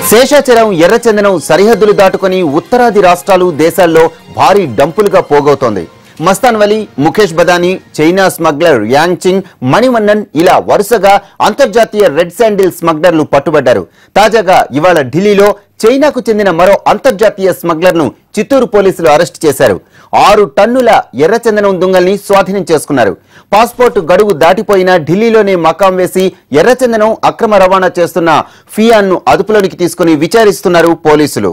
శేషాచలం ఎర్రచందనం సరిహద్దులు దాటుకుని ఉత్తరాది రాష్ట్రాలు దేశాల్లో భారీ డంపులుగా పోగవుతోంది. Mastan Vali, Mukesh Badani, China smuggler Yang Ching, Manivannan ఇలా వరుసగా అంతర్జాతీయ రెడ్ శాండిల్ స్మగ్లర్లు పట్టుబడ్డారు. తాజాగా ఇవాళ ఢిల్లీలో చైనాకు చెందిన మరో అంతర్జాతీయ స్మగ్లర్ను చిత్తూరు పోలీసులు అరెస్టు చేశారు. 6 టన్నుల ఎర్రచందనం దుంగల్ని స్వాధీనం చేసుకున్నారు. పాస్పోర్టు గడువు దాటిపోయిన ఢిల్లీలోనే మకాం వేసి ఎర్రచందనం అక్రమ రవాణా చేస్తున్న ఫియాన్ను అదుపులోనికి తీసుకుని విచారిస్తున్నారు పోలీసులు.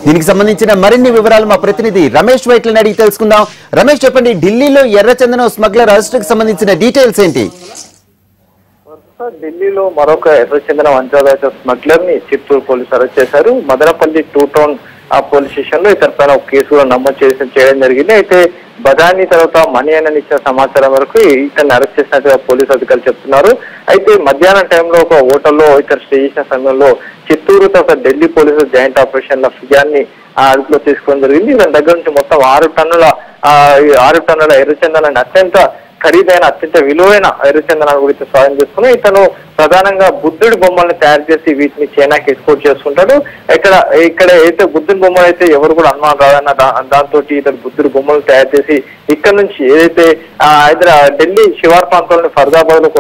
దీనికి సంబంధించిన మరిన్ని వివరాలు మా ప్రతినిధి రమేష్ వైట్లని అడిగి తెలుసుకుందాం. రమేష్, చెప్పండి, ఢిల్లీలో ఎర్రచందనం స్మగ్లర్ అరెస్టుకు సంబంధించిన డీటెయిల్స్ ఏంటి? ఢిల్లీలో మరొక ఎర్రచందనం అంతర్జాతీయ స్మగ్లర్ ని చిత్తూరు పోలీసులు అరెస్ట్ చేశారు. మదనపల్లి 2 టౌన్ పోలీస్ స్టేషన్ లో ఇతని పైన ఒక కేసు కూడా నమోదు చేయడం జరిగింది. అయితే బదాని తర్వాత మణి అని ఇచ్చిన సమాచారం వరకు ఇతన్ని అరెస్ట్ చేసినట్టుగా పోలీసు అధికారులు చెప్తున్నారు. అయితే మధ్యాహ్నం టైంలో ఒక హోటల్లో ఇతను స్టే చేసిన సమయంలో చిత్తూరు తర్వాత ఢిల్లీ పోలీసులు జాయింట్ ఆపరేషన్ల ఫియాన్ని అదుపులో తీసుకోవడం జరిగింది. దాని దగ్గర నుంచి మొత్తం 6 టన్నుల ఎర్రచందనాన్ని అత్యంత ఖరీదైన అత్యంత విలువైన ఎర్రచందనాన్ని గురించి స్వాధీనం చేసుకుని ఇతను ప్రధానంగా బుద్ధుడి బొమ్మల్ని తయారు చేసి వీటిని చైనాకి ఎక్స్పోర్ట్ చేసుకుంటాడు. ఇక్కడ అయితే బుద్ధుడి బొమ్మలు అయితే ఎవరు కూడా అనుమానం రాదన్న దాంతో ఇతను బుద్ధుడి బొమ్మలు తయారు చేసి ఇక్కడ నుంచి ఏదైతే ఢిల్లీ శివార్ ప్రాంతంలోని ఫర్దాబాద్ లో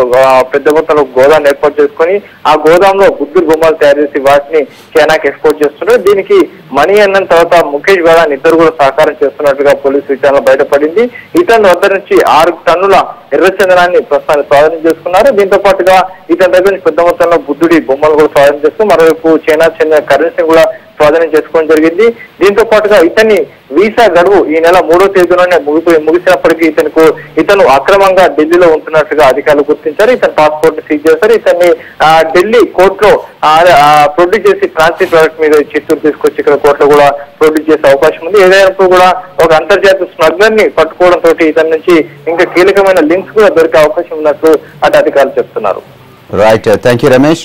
పెద్ద మొత్తంలో గోదాం ఏర్పాటు చేసుకుని ఆ గోదాంలో బుద్ధుడి బొమ్మలు తయారు చేసి వాటిని చైనాకి ఎక్స్పోర్ట్ చేస్తుంటారు. దీనికి మణి అన్న తర్వాత ముఖేష్ బదాని ఇద్దరు కూడా సహకారం చేస్తున్నట్టుగా పోలీసు విచారణ బయటపడింది. ఇతని వద్ద నుంచి 6 టన్నుల ఎర్రచందనాన్ని ప్రస్తుతాన్ని స్వాధీనం చేసుకున్నారు. దీంతో పాటుగా ఇతని దగ్గర నుంచి పెద్ద మొత్తంలో బుద్ధుడి బొమ్మలు కూడా స్వాధీనం చేస్తూ మరోవైపు చైనా చెందిన కరెన్సీ కూడా స్వాధీనం చేసుకోవడం జరిగింది. దీంతో పాటుగా ఇతని వీసా గడువు ఈ నెల 3వ తేదీలోనే ముగిసినప్పటికీ ఇతను అక్రమంగా ఢిల్లీలో ఉంటున్నట్టుగా అధికారులు గుర్తించారు. ఇతని పాస్పోర్ట్ సీజ్ చేశారు. ఇతన్ని ఢిల్లీ కోర్టులో ప్రొడ్యూస్ చేసి ట్రాన్సిట్ ప్రాజెక్ట్ మీద చిత్తూరు తీసుకొచ్చి ఇక్కడ కోర్టులో కూడా ప్రొడ్యూస్ చేసే అవకాశం ఉంది. ఏదైనప్పుడు కూడా ఒక అంతర్జాతీయ స్మగ్లర్ ని పట్టుకోవడం తోటి ఇతని నుంచి ఇంకా కీలకమైన లింక్స్ కూడా దొరికే అవకాశం ఉన్నట్టు అటు అధికారులు చెప్తున్నారు. Right, thank you Ramesh.